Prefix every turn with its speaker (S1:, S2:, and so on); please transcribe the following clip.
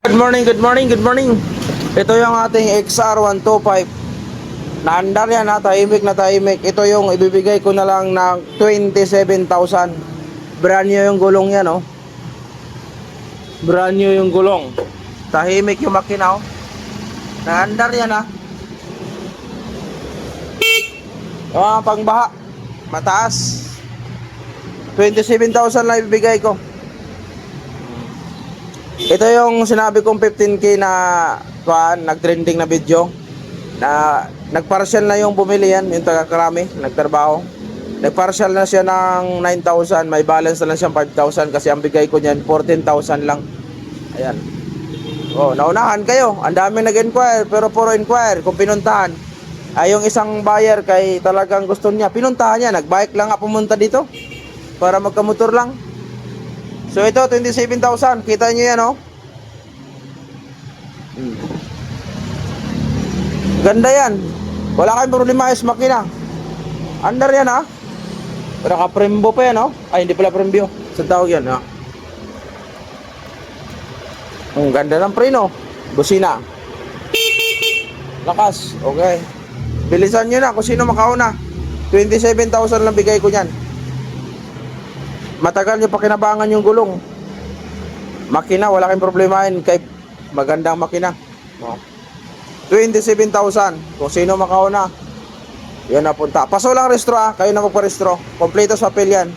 S1: Good morning, good morning, good morning. Ito yung ating XR125. Naandar yan ha, tahimik na tahimik. Ito yung ibibigay ko na lang ng 27,000. Brand new yung gulong yan, oh. Brand new yung gulong. Tahimik yung makina, oh. Naandar yan ha. Pangbaha. Mataas. 27,000 lang ibibigay ko. Ito yung sinabi kong 15k na nag-trending na video na nagpartial na yung bumili yan, yung taga-Krami, nagtrabaho. Nagpartial na siya ng 9,000, may balance na lang siyang 5,000 kasi ang bigay ko niyan 14,000 lang. Ayan. Oh, naunahan kayo. Ang daming nag-inquire pero puro inquire kung pinuntahan. Ay yung isang buyer kay talagang gusto niya, pinuntahan niya, nagbike lang nga pumunta dito para magkamotor lang. So ito 27,000, kita niyo yan, oh. Ganda yan. Wala kayong problema sa makina. Under yan, ha. Naka-prembo pa yan, oh. Ay, hindi pala prembyo. Sa tawag yan, ha. Ang ganda ng preno. Busina. Lakas. Okay. Bilisan nyo na kung sino makauna. 27,000 lang bigay ko yan. Matagal nyo pakinabangan yung gulong. Makina, wala kayong problemahin. Kay magandang makina. 27,000. Kung sino makauna, yan na punta. Paso lang restro, kayo na magparestro. Kompleto sa apel yan.